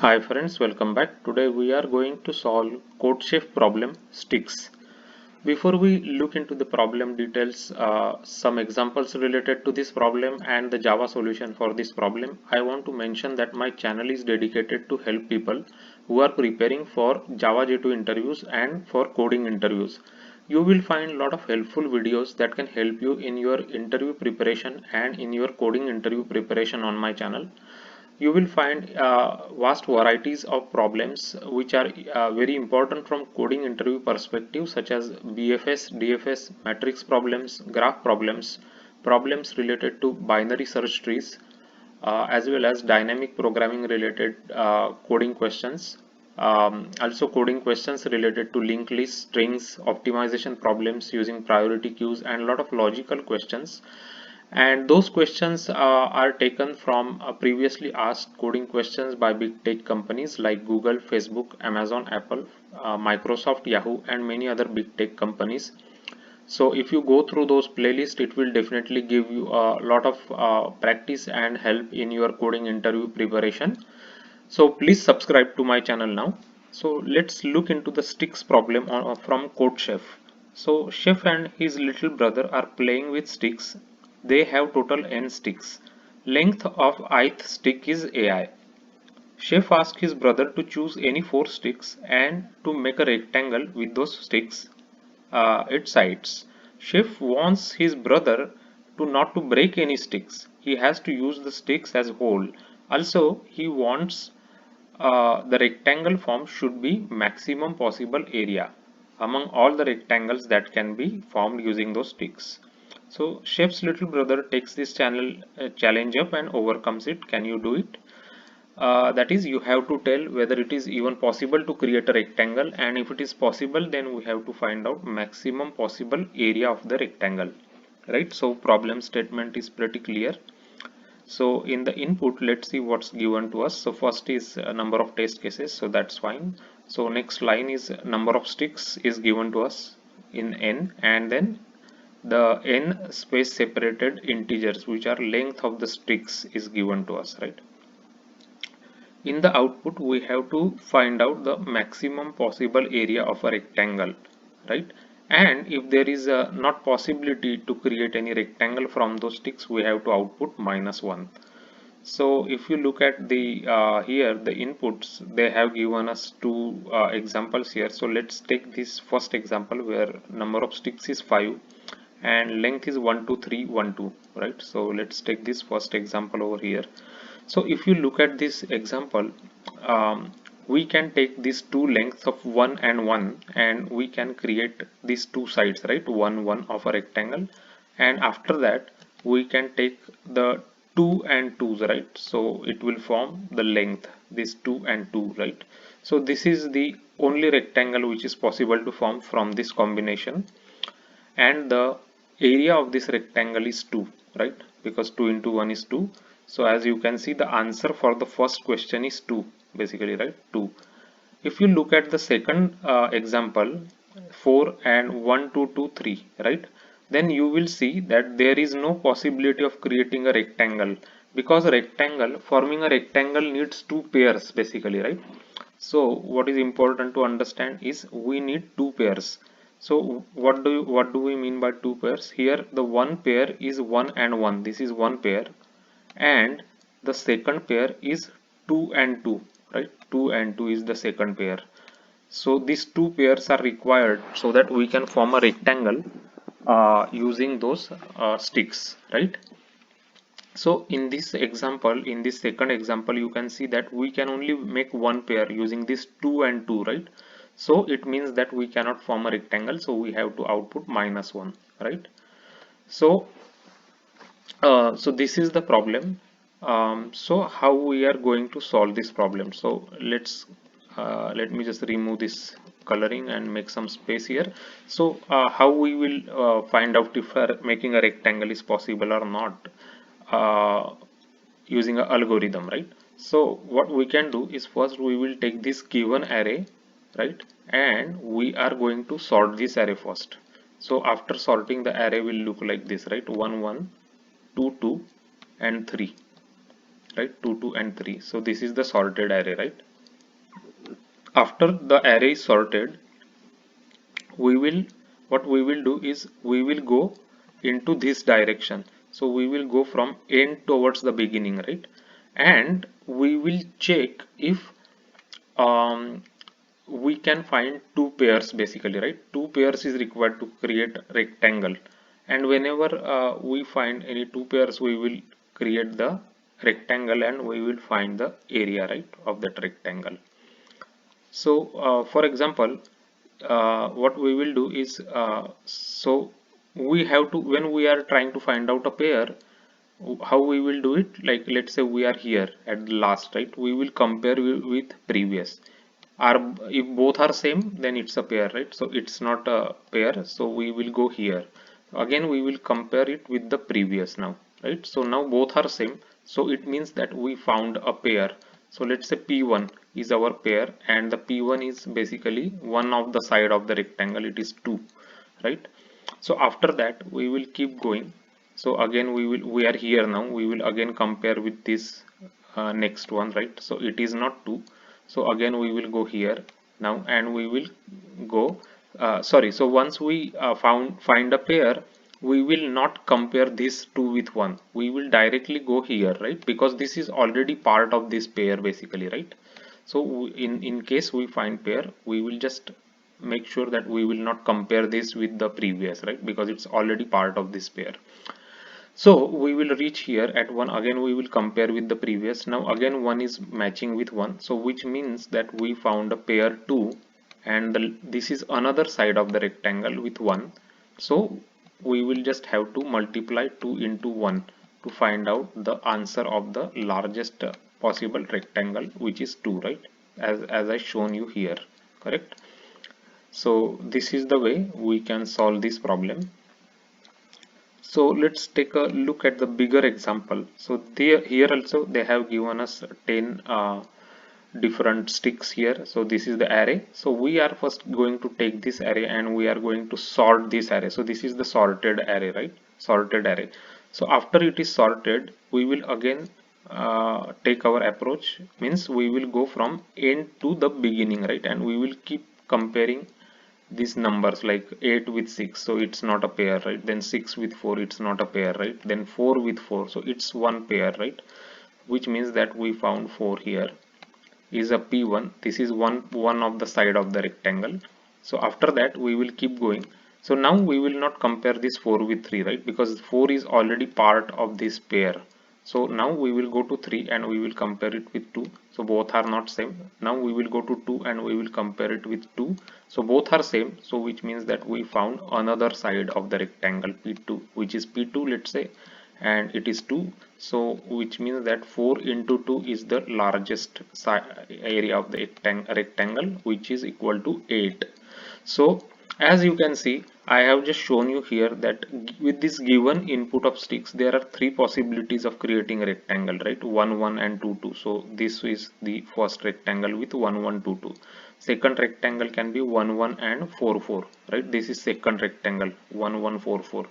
Hi friends, welcome back. Today we are going to solve CodeChef problem sticks. Before we look into the problem details, some examples related to this problem and the Java solution for this problem, I want to mention that my channel is dedicated to help people who are preparing for Java J2 interviews and for coding interviews. You will find a lot of helpful videos that can help you in your interview preparation and in your coding interview preparation on my channel. You will find vast varieties of problems which are very important from coding interview perspective, such as BFS, DFS, matrix problems, graph problems, problems related to binary search trees, as well as dynamic programming related coding questions. Also coding questions related to linked list, strings, optimization problems using priority queues, and a lot of logical questions, and those questions are taken from previously asked coding questions by big tech companies like Google, Facebook, Amazon, Apple, Microsoft, Yahoo, and many other big tech companies. So if you go through those playlists, it will definitely give you a lot of practice and help in your coding interview preparation. So please subscribe to my channel now. So let's look into the sticks problem from CodeChef. So Chef and his little brother are playing with sticks. They have total n sticks. Length of ith stick is ai. Chef asks his brother to choose any four sticks and to make a rectangle with those sticks its sides. Chef wants his brother to not to break any sticks. He has to use the sticks as whole. Also, he wants the rectangle form should be maximum possible area among all the rectangles that can be formed using those sticks. So Chef's little brother takes this challenge up and overcomes it. Can you do it? That is, you have to tell whether it is even possible to create a rectangle, and if it is possible, then we have to find out maximum possible area of the rectangle, right? So problem statement is pretty clear. So in the input, let's see what's given to us. So first is a number of test cases, so that's fine. So next line is number of sticks is given to us in n, and then the n space separated integers, which are length of the sticks, is given to us, right? In the output, we have to find out the maximum possible area of a rectangle, right? And if there is a not possibility to create any rectangle from those sticks, we have to output -1. So if you look at the here the inputs, they have given us two examples here. So let's take this first example where number of sticks is 5 and length is 1 2 3 1 2, right? So let's take this first example over here. So if you look at this example, we can take these two lengths of 1 and 1 and we can create these two sides, right? 1 1 of a rectangle, and after that we can take the 2 and 2's, right? So it will form the length, this 2 and 2, right? So this is the only rectangle which is possible to form from this combination, and the area of this rectangle is 2, right? Because 2 into 1 is 2. So as you can see, the answer for the first question is 2, basically, right? 2. If you look at the second example, 4 and 1 2 2 3, right? Then you will see that there is no possibility of creating a rectangle, because a rectangle, forming a rectangle needs two pairs, basically, right? So what is important to understand is we need two pairs. So what do we mean by two pairs? Here the one pair is 1 and 1. This is one pair, and the second pair is 2 and 2, right? 2 and 2 is the second pair. So these two pairs are required so that we can form a rectangle using those sticks, right? So in this example, in this second example, you can see that we can only make one pair using this 2 and 2, right? So it means that we cannot form a rectangle, so we have to output -1, right? So so this is the problem. So how we are going to solve this problem? So let me just remove this coloring and make some space here. So how we will find out if making a rectangle is possible or not using an algorithm, right? So what we can do is first we will take this given array, right? And we are going to sort this array first. So after sorting, the array will look like this, right? 1 1 2 2 and 3, right? 2 2 and 3. So this is the sorted array, right? after the array is sorted, we will what we will do is we will go into this direction. So we will go from end towards the beginning, right? And we will check if um, we can find two pairs basically, right? Two pairs is required to create rectangle, and whenever we find any two pairs, we will create the rectangle and we will find the area, right, of that rectangle. So for example, what we will do is so we have to, when we are trying to find out a pair, how we will do it, like let's say we are here at the last, right? We will compare with previous. Are if both are same, then it's a pair, right? So it's not a pair, so we will go here again. We will compare it with the previous now, right? So now both are same, so it means that we found a pair. So let's say P1 is our pair, and the P1 is basically one of the side of the rectangle, it is 2, right? So after that we will keep going. So again we are here now, we will again compare with this next one, right? So it is not 2, so again we will go here now and we will go sorry, so once we find a pair, we will not compare this 2 with 1, we will directly go here, right? Because this is already part of this pair basically, right? So in case we find pair, we will just make sure that we will not compare this with the previous, right? Because it's already part of this pair. So we will reach here at 1, again we will compare with the previous. Now again 1 is matching with 1, so which means that we found a pair 2, and this is another side of the rectangle with 1. So we will just have to multiply 2 into 1 to find out the answer of the largest possible rectangle, which is 2, right? As I shown you here, correct? So this is the way we can solve this problem. So let's take a look at the bigger example. So here also they have given us 10 different sticks here. So this is the array. So we are first going to take this array and we are going to sort this array. So this is the sorted array, right? Sorted array. So after it is sorted, we will again take our approach, means we will go from end to the beginning, right? And we will keep comparing these numbers, like 8 with 6, so it's not a pair, right? Then 6 with 4, it's not a pair, right? Then 4 with 4, so it's one pair, right? Which means that we found 4 here is a P1. This is one of the side of the rectangle. So after that we will keep going. So now we will not compare this 4 with 3, right? Because 4 is already part of this pair. So now we will go to 3 and we will compare it with 2. So both are not same. Now we will go to 2 and we will compare it with 2. So both are same. So which means that we found another side of the rectangle P2, which is P2, let's say, and it is 2. So which means that 4 into 2 is the largest area of the rectangle, which is equal to 8. So as you can see, I have just shown you here that with this given input of sticks, there are three possibilities of creating a rectangle, right? 1 1 and 2 2. So this is the first rectangle with 1 1 2 2. Second rectangle can be 1 1 and 4 4, right? This is second rectangle 1 1 4 4.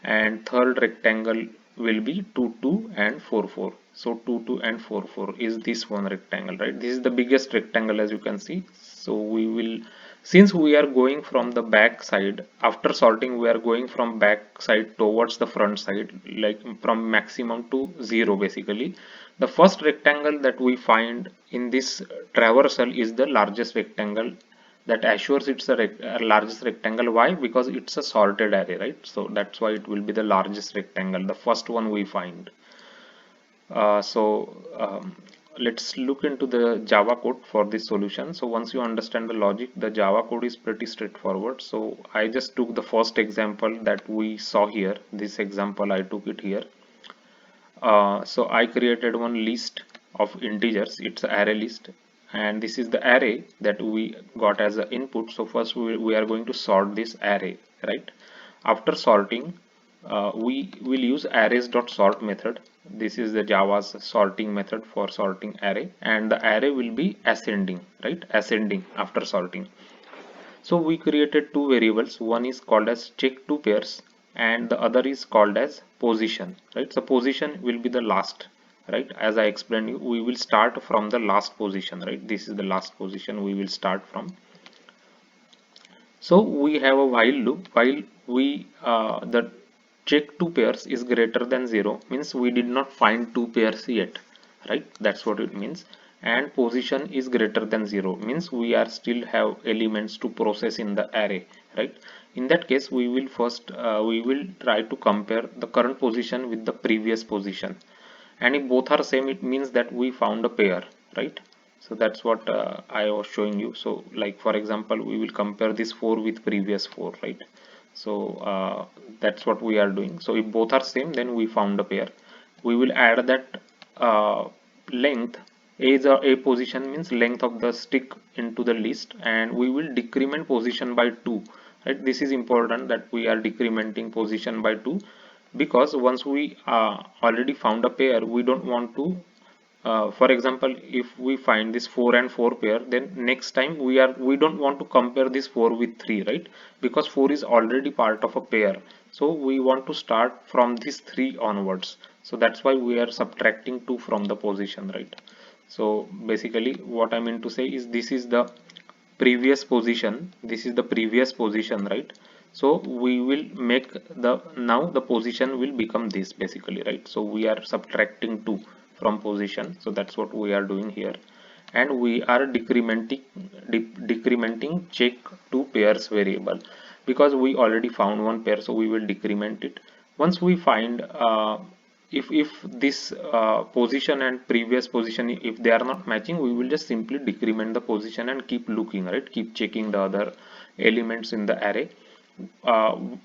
And third rectangle will be 2 2 and 4 4. So 2 2 and 4 4 is this one rectangle, right? This is the biggest rectangle, as you can see. So we will, since we are going from the back side, after sorting we are going from back side towards the front side, like from maximum to 0 basically. The first rectangle that we find in this traversal is the largest rectangle, that assures it's a largest rectangle. Why? Because it's a sorted array, right? So that's why it will be the largest rectangle, the first one we find. Let's look into the Java code for this solution. So once you understand the logic, the Java code is pretty straightforward. So I just took the first example that we saw here. This example I took it here. So I created one list of integers. It's an array list, and this is the array that we got as an input. So first we are going to sort this array, right? After sorting, we will use arrays.sort method. This is the Java's sorting method for sorting array, and the array will be ascending, right? Ascending after sorting. So we created two variables. One is called as check two pairs and the other is called as position, right? So position will be the last, right? As I explained you, we will start from the last position, right? This is the last position we will start from. So we have a while loop. While we the check two pairs is greater than 0 means we did not find two pairs yet, right? That's what it means. And position is greater than 0 means we are still have elements to process in the array, right? In that case, we will first we will try to compare the current position with the previous position, and if both are same, it means that we found a pair, right? So that's what I was showing you. So like for example, we will compare this 4 with previous 4, right? So that's what we are doing. So if both are same, then we found a pair. We will add that length. A position means length of the stick into the list, and we will decrement position by 2, right? This is important that we are decrementing position by 2, because once we already found a pair, we don't want to for example, if we find this 4 and 4 pair, then next time we don't want to compare this 4 with 3, right? Because 4 is already part of a pair, so we want to start from this 3 onwards. So that's why we are subtracting 2 from the position, right? So basically what I mean to say is this is the previous position, this is the previous position, right? So we will make the now the position will become this basically, right? So we are subtracting 2 from position, so that's what we are doing here. And we are decrementing check two pairs variable, because we already found one pair, so we will decrement it. Once we find if this position and previous position, if they are not matching, we will just simply decrement the position and keep looking, right? Keep checking the other elements in the array.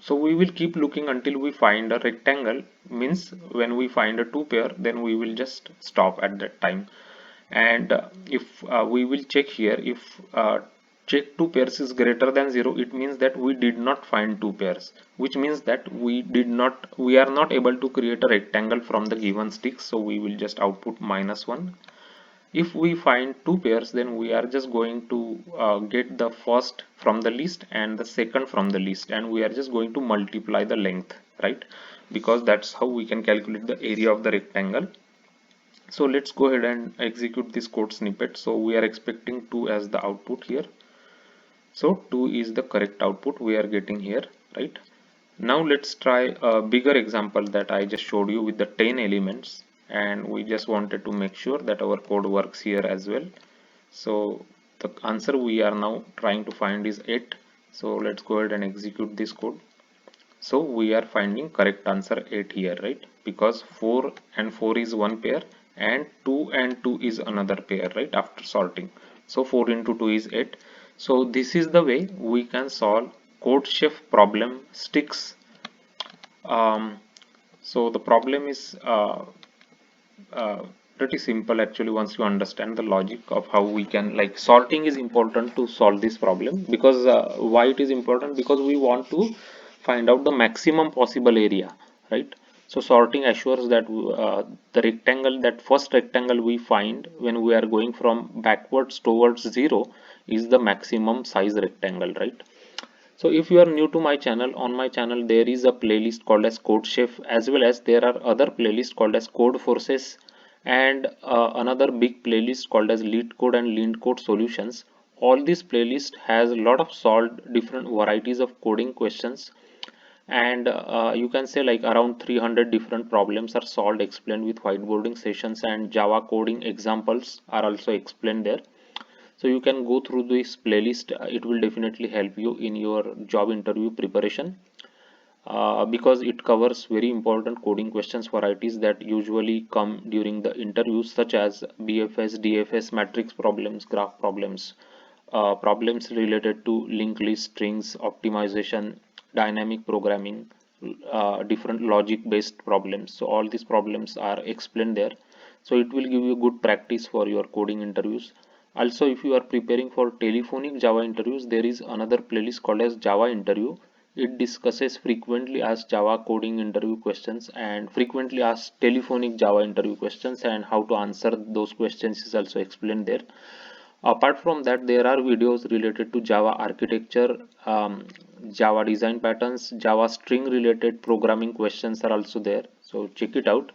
So we will keep looking until we find a rectangle, means when we find a two pair, then we will just stop at that time. And if we will check here, if check two pairs is greater than 0, it means that we did not find two pairs, which means that we are not able to create a rectangle from the given stick, so we will just output -1. If we find two pairs, then we are just going to get the first from the list and the second from the list, and we are just going to multiply the length, right? Because that's how we can calculate the area of the rectangle. So let's go ahead and execute this code snippet. So we are expecting 2 as the output here. So 2 is the correct output we are getting here, right? Now let's try a bigger example that I just showed you with the 10 elements, and we just wanted to make sure that our code works here as well. So the answer we are now trying to find is 8. So let's go ahead and execute this code. So we are finding correct answer 8 here, right? Because 4 and 4 is one pair, and 2 and 2 is another pair, right? After sorting. So 4 into 2 is 8. So this is the way we can solve CodeChef problem sticks. So the problem is pretty simple actually, once you understand the logic of how we can, like, sorting is important to solve this problem. Because why it is important? Because we want to find out the maximum possible area, right? So sorting assures that the rectangle, that first rectangle we find when we are going from backwards towards 0, is the maximum size rectangle, right? So if you are new to my channel, on my channel there is a playlist called as CodeChef, as well as there are other playlists called as Code Forces, and another big playlist called as Lead Code and Lean Code Solutions. All these playlists has a lot of solved different varieties of coding questions, and you can say like around 300 different problems are solved, explained with whiteboarding sessions, and Java coding examples are also explained there. So you can go through this playlist. It will definitely help you in your job interview preparation, because it covers very important coding questions varieties that usually come during the interviews, such as BFS, DFS, matrix problems, graph problems, problems related to linked list, strings optimization, dynamic programming, different logic based problems. So all these problems are explained there, so it will give you good practice for your coding interviews. Also, if you are preparing for telephonic Java interviews, there is another playlist called as Java Interview. It discusses frequently asked Java coding interview questions and frequently asked telephonic Java interview questions, and how to answer those questions is also explained there. Apart from that, there are videos related to Java architecture, Java design patterns, Java string related programming questions are also there. So check it out.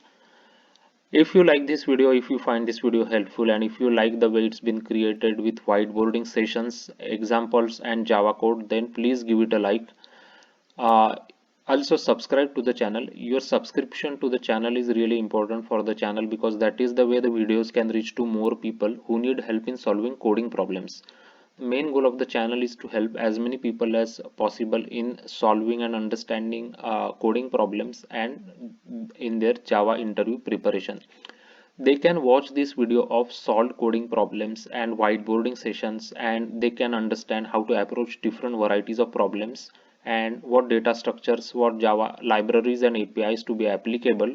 If you like this video, if you find this video helpful, and if you like the way it's been created with whiteboarding sessions, examples and Java code, then please give it a like. uh, Also subscribe to the channel. Your subscription to the channel is really important for the channel, because that is the way the videos can reach to more people who need help in solving coding problems. The main goal of the channel is to help as many people as possible in solving and understanding coding problems and in their Java interview preparation. They can watch this video of solved coding problems and whiteboarding sessions, and they can understand how to approach different varieties of problems and what data structures, what Java libraries and APIs to be applicable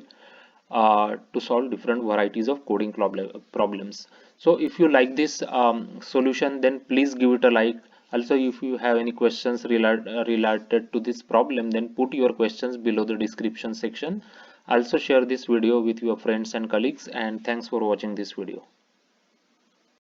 to solve different varieties of coding problems. So if you like this solution, then please give it a like. Also, if you have any questions related to this problem, then put your questions below the description section. Also share this video with your friends and colleagues, and thanks for watching this video.